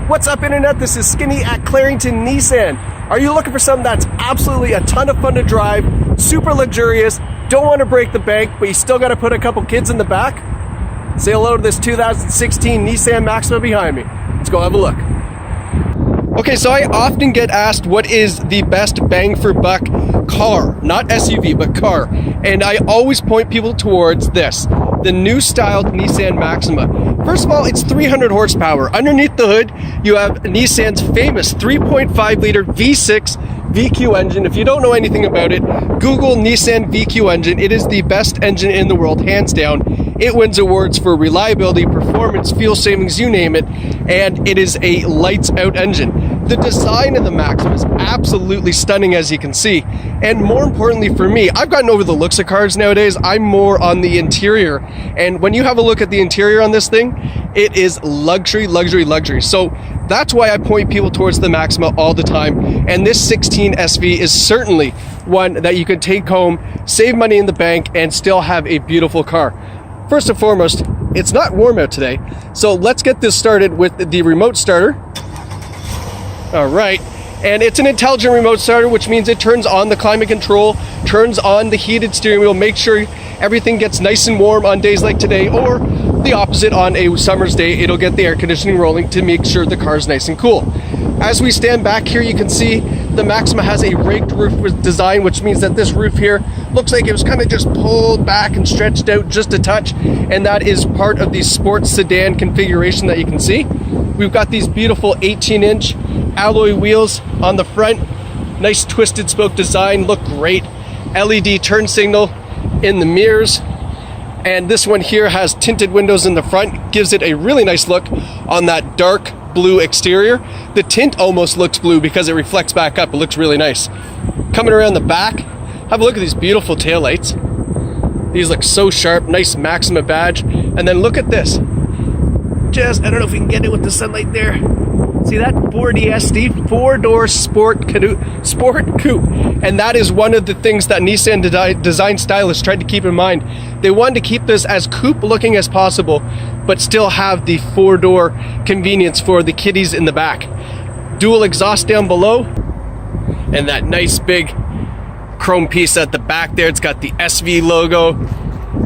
What's up, internet? This is Skinny at Clarington Nissan. Are you looking for something that's absolutely a ton of fun to drive, super luxurious, don't want to break the bank, but you still got to put a couple kids in the back? Say hello to this 2016 Nissan Maxima behind me. Let's go have a look. Okay, so I often get asked what is the best bang for buck car, not SUV, but car. And I always point people towards this, the new styled Nissan Maxima. First of all, it's 300 horsepower. Underneath the hood, you have Nissan's famous 3.5 liter V6 VQ engine. If you don't know anything about it, Google Nissan VQ engine. It is the best engine in the world, hands down. It wins awards for reliability, performance, fuel savings, you name it, and it is a lights out engine. The design of the Maxima is absolutely stunning, as you can see. And more importantly for me, I've gotten over the looks of cars nowadays. I'm more on the interior. And when you have a look at the interior on this thing, it is luxury, luxury, luxury. So that's why I point people towards the Maxima all the time. And this 16 SV is certainly one that you can take home, save money in the bank, and still have a beautiful car. First and foremost, it's not warm out today. So let's get this started with the remote starter. All right, and it's an intelligent remote starter, which means it turns on the climate control, turns on the heated steering wheel, make sure everything gets nice and warm on days like today, or the opposite, on a summer's day, it'll get the air conditioning rolling to make sure the car's nice and cool. As we stand back here, you can see the Maxima has a raked roof design, which means that this roof here looks like it was kind of just pulled back and stretched out just a touch, and that is part of the sports sedan configuration that you can see. We've got these beautiful 18-inch alloy wheels on the front, nice twisted spoke design, look great. LED turn signal in the mirrors, and this one here has tinted windows in the front, gives it a really nice look on that dark blue exterior. The tint almost looks blue because it reflects back up. It looks really nice. Coming around the back, have a look at these beautiful taillights. These look so sharp, nice Maxima badge. And then look at this. I don't know if we can get it with the sunlight there. See that? 4DSD, four-door sport coupe. And that is one of the things that Nissan design stylists tried to keep in mind. They wanted to keep this as coupe looking as possible, but still have the four-door convenience for the kiddies in the back. Dual exhaust down below, and that nice big chrome piece at the back there. It's got the SV logo.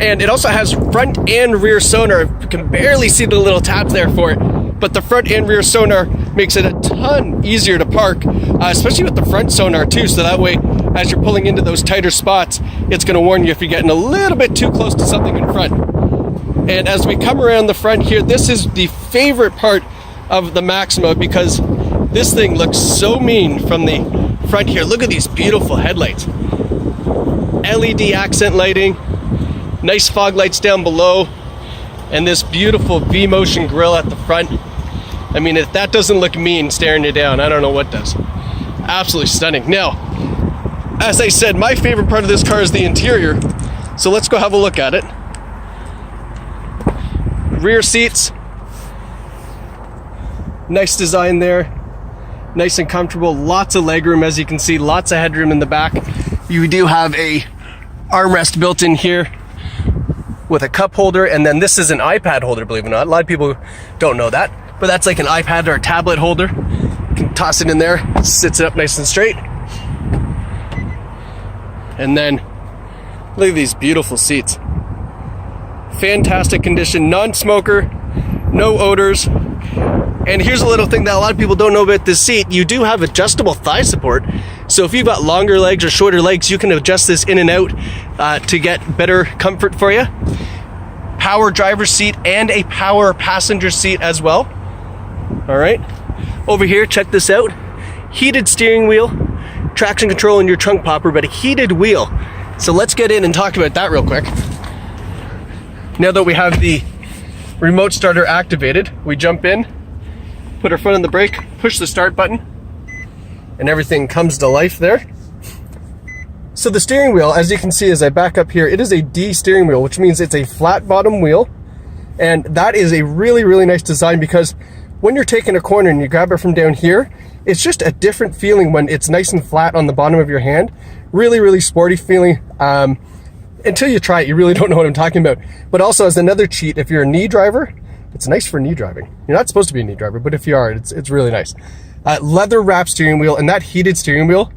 And it also has front and rear sonar. You can barely see the little tabs there for it, but the front and rear sonar makes it a ton easier to park, especially with the front sonar too, so that way as you're pulling into those tighter spots, it's going to warn you if you're getting a little bit too close to something in front. And as we come around the front here, this is the favorite part of the Maxima because this thing looks so mean from the front here. Look at these beautiful headlights. LED accent lighting, nice fog lights down below, and this beautiful V-motion grille at the front. I mean, if that doesn't look mean staring you down, I don't know what does. Absolutely stunning. Now, as I said, my favorite part of this car is the interior, so let's go have a look at it. Rear seats, nice design there, nice and comfortable, lots of legroom, as you can see, lots of headroom in the back. You do have a armrest built in here with a cup holder, and then this is an iPad holder, believe it or not. A lot of people don't know that, but that's like an iPad or a tablet holder. You can toss it in there, sits it up nice and straight. And then look at these beautiful seats. Fantastic condition, non-smoker, no odors. And here's a little thing that a lot of people don't know about this seat. You do have adjustable thigh support. So if you've got longer legs or shorter legs, you can adjust this in and out to get better comfort for you. Power driver's seat and a power passenger seat as well. All right, over here, check this out. Heated steering wheel, traction control in your trunk popper, but a heated wheel. So let's get in and talk about that real quick. Now that we have the remote starter activated, we jump in, put our foot on the brake, push the start button, and everything comes to life there. So the steering wheel, as you can see as I back up here, it is a D steering wheel, which means it's a flat bottom wheel. And that is a really, really nice design because when you're taking a corner and you grab it from down here, it's just a different feeling when it's nice and flat on the bottom of your hand. Really, really sporty feeling. Until you try it, you really don't know what I'm talking about. But also as another cheat, if you're a knee driver, It's nice for knee driving. You're not supposed to be a knee driver, but if you are, it's really nice. Leather wrap steering wheel, and that heated steering wheel,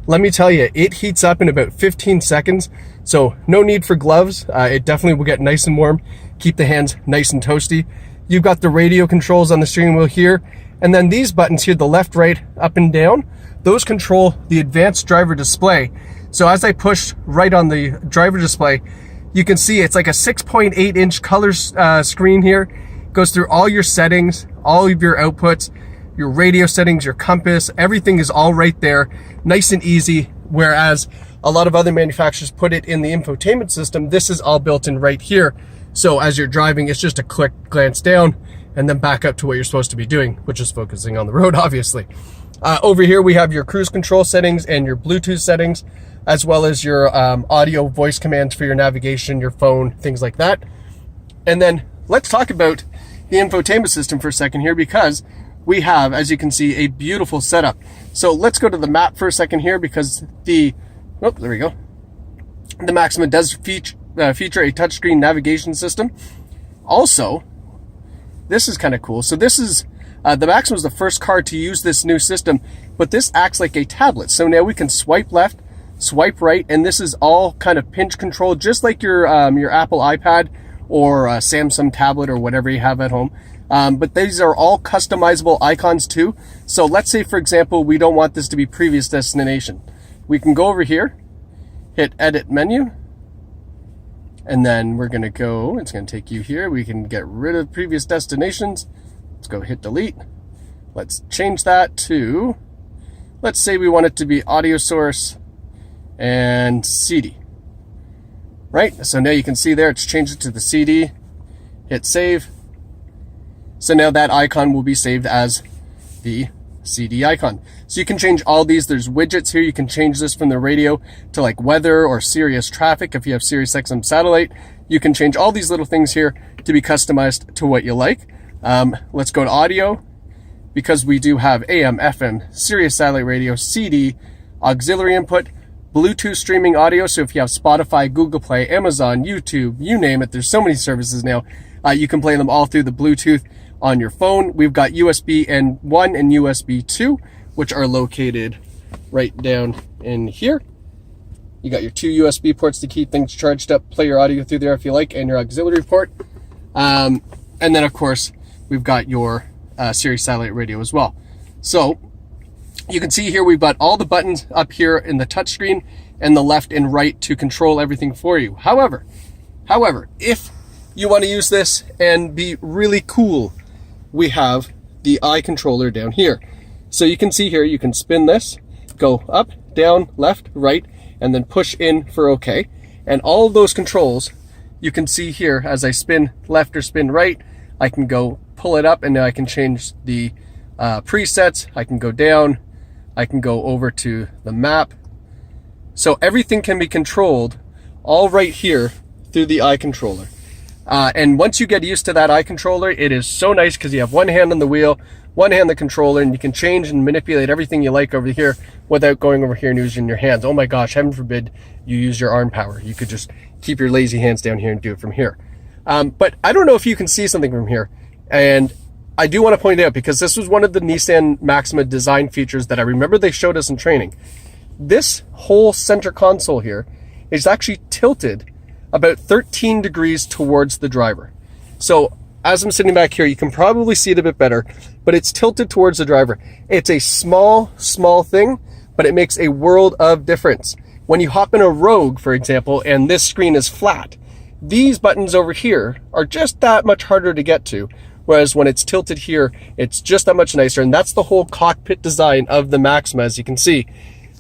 let me tell you, it heats up in about 15 seconds. So no need for gloves. It definitely will get nice and warm, keep the hands nice and toasty. You've got the radio controls on the steering wheel here. And then these buttons here, the left, right, up and down, those control the advanced driver display. So as I push right on the driver display, you can see it's like a 6.8 inch color screen here. It goes through all your settings, all of your outputs, your radio settings, your compass, everything is all right there, nice and easy. Whereas a lot of other manufacturers put it in the infotainment system, this is all built in right here. So as you're driving, it's just a quick glance down and then back up to what you're supposed to be doing, which is focusing on the road, obviously. Over here, we have your cruise control settings and your Bluetooth settings, as well as your audio voice commands for your navigation, your phone, things like that. And then let's talk about the infotainment system for a second here, because we have, as you can see, a beautiful setup. So let's go to the map for a second here, because there we go. The Maxima does feature a touchscreen navigation system. Also, this is kind of cool. So this is, the Maxima is the first car to use this new system, but this acts like a tablet. So now we can swipe left, swipe right, and this is all kind of pinch control, just like your Apple iPad or Samsung tablet or whatever you have at home. But these are all customizable icons too. So let's say, for example, we don't want this to be previous destination. We can go over here, hit edit menu, and then we're going to go, it's going to take you here. We can get rid of previous destinations. Let's go hit delete. Let's change that to, let's say we want it to be audio source and CD. Right? So now you can see there, it's changed it to the CD. Hit save. So now that icon will be saved as the CD icon. So you can change all these. There's widgets here. You can change this from the radio to like weather or Sirius traffic. If you have Sirius XM satellite, you can change all these little things here to be customized to what you like. Let's go to audio, because we do have AM, FM, Sirius satellite radio, CD, auxiliary input, Bluetooth streaming audio. So if you have Spotify, Google Play, Amazon, YouTube, you name it, there's so many services now. You can play them all through the Bluetooth on your phone. We've got USB 1 and USB 2, which are located right down in here. You got your 2 USB ports to keep things charged up, play your audio through there if you like, and your auxiliary port. And then of course, we've got your Sirius satellite radio as well. So you can see here, we've got all the buttons up here in the touchscreen and the left and right to control everything for you. However, if you want to use this and be really cool, we have the eye controller down here. So you can see here, you can spin this, go up, down, left, right, and then push in for OK. And all of those controls, you can see here, as I spin left or spin right, I can go pull it up, and now I can change the presets. I can go down, I can go over to the map. So everything can be controlled all right here through the eye controller. And once you get used to that eye controller, it is so nice, because you have one hand on the wheel, one hand on the controller, and you can change and manipulate everything you like over here without going over here and using your hands. Oh my gosh, heaven forbid you use your arm power. You could just keep your lazy hands down here and do it from here. But I don't know if you can see something from here. And I do want to point out, because this was one of the Nissan Maxima design features that I remember they showed us in training. This whole center console here is actually tilted about 13 degrees towards the driver. So as I'm sitting back here, you can probably see it a bit better, but it's tilted towards the driver. It's a small thing, but it makes a world of difference. When you hop in a Rogue, for example, and this screen is flat, these buttons over here are just that much harder to get to. Whereas when it's tilted here, it's just that much nicer. And that's the whole cockpit design of the Maxima, as you can see.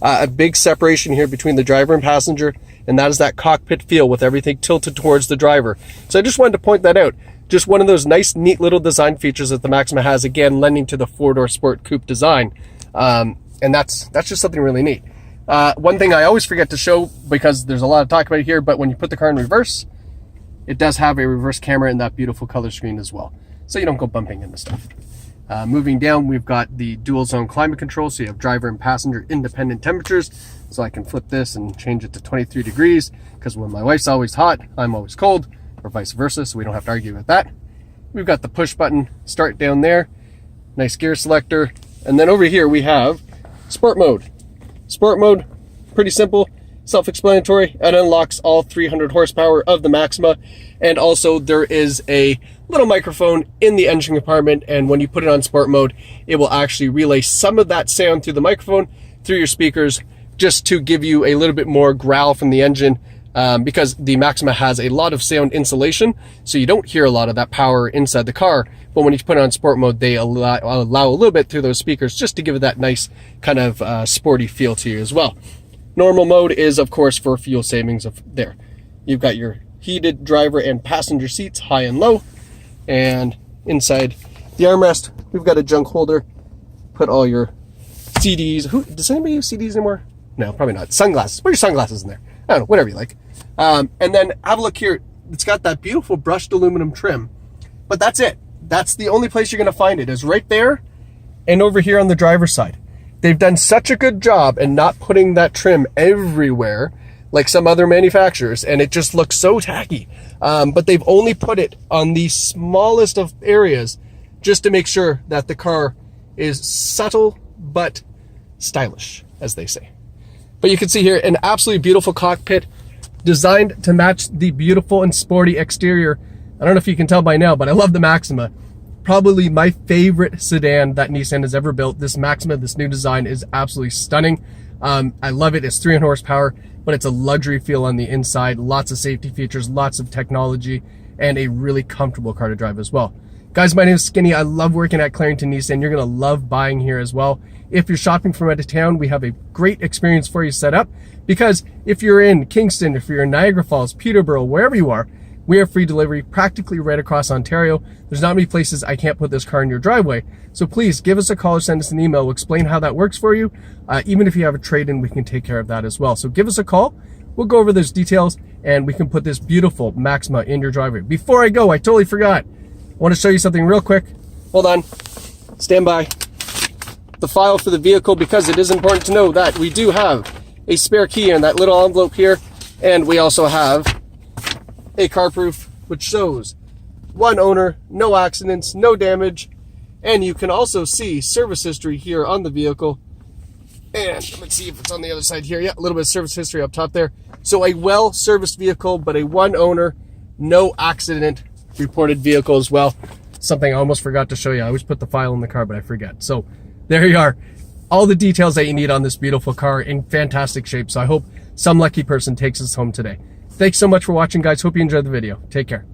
A big separation here between the driver and passenger, and that is that cockpit feel with everything tilted towards the driver. So I just wanted to point that out. Just one of those nice, neat little design features that the Maxima has, again, lending to the four-door sport coupe design. And that's just something really neat. One thing I always forget to show, because there's a lot of talk about it here, but when you put the car in reverse, it does have a reverse camera and that beautiful color screen as well. So you don't go bumping into stuff. Moving down, we've got the dual zone climate control, so you have driver and passenger independent temperatures. So I can flip this and change it to 23 degrees, because when my wife's always hot, I'm always cold, or vice versa, so we don't have to argue with that. we've got the push button start down there, nice gear selector, and then over here we have sport mode. Sport mode, pretty simple, self-explanatory. It unlocks all 300 horsepower of the Maxima, and also there is a little microphone in the engine compartment, and when you put it on sport mode, it will actually relay some of that sound through the microphone, through your speakers, just to give you a little bit more growl from the engine, because the Maxima has a lot of sound insulation, so you don't hear a lot of that power inside the car. But when you put it on sport mode, they allow a little bit through those speakers, just to give it that nice kind of sporty feel to you as well. Normal mode is, of course, for fuel savings. There, you've got your heated driver and passenger seats, high and low, and inside the armrest, we've got a junk holder. Put all your CDs. Does anybody use CDs anymore? No, probably not. Sunglasses. Put your sunglasses in there. I don't know, whatever you like. And then have a look here. It's got that beautiful brushed aluminum trim, but that's it. That's the only place you're going to find it, is right there and over here on the driver's side. They've done such a good job in not putting that trim everywhere like some other manufacturers, and it just looks so tacky. But they've only put it on the smallest of areas just to make sure that the car is subtle but stylish, as they say. But you can see here an absolutely beautiful cockpit designed to match the beautiful and sporty exterior. I don't know if you can tell by now, but I love the Maxima. Probably my favorite sedan that Nissan has ever built. This Maxima, this new design, is absolutely stunning. I love it. It's 300 horsepower, but it's a luxury feel on the inside. Lots of safety features, lots of technology, and a really comfortable car to drive as well. Guys, my name is Skinny. I love working at Clarington Nissan. You're going to love buying here as well. If you're shopping from out of town, we have a great experience for you set up, because if you're in Kingston, if you're in Niagara Falls, Peterborough, wherever you are, we have free delivery practically right across Ontario. There's not many places I can't put this car in your driveway. So please give us a call or send us an email. We'll explain how that works for you. Even if you have a trade-in, we can take care of that as well. So give us a call. We'll go over those details, and we can put this beautiful Maxima in your driveway. Before I go, I totally forgot. I want to show you something real quick. Hold on. Stand by. The file for the vehicle, because it is important to know that we do have a spare key in that little envelope here, and we also have a car proof, which shows one owner, no accidents, no damage, and you can also see service history here on the vehicle. And let's see if it's on the other side here. Yeah, a little bit of service history up top there. So a well-serviced vehicle, but a one owner, no accident reported vehicle as well. Something I almost forgot to show you. I always put the file in the car, but I forget. So there you are. All the details that you need on this beautiful car in fantastic shape. So I hope some lucky person takes us home today. Thanks so much for watching, guys. Hope you enjoyed the video. Take care.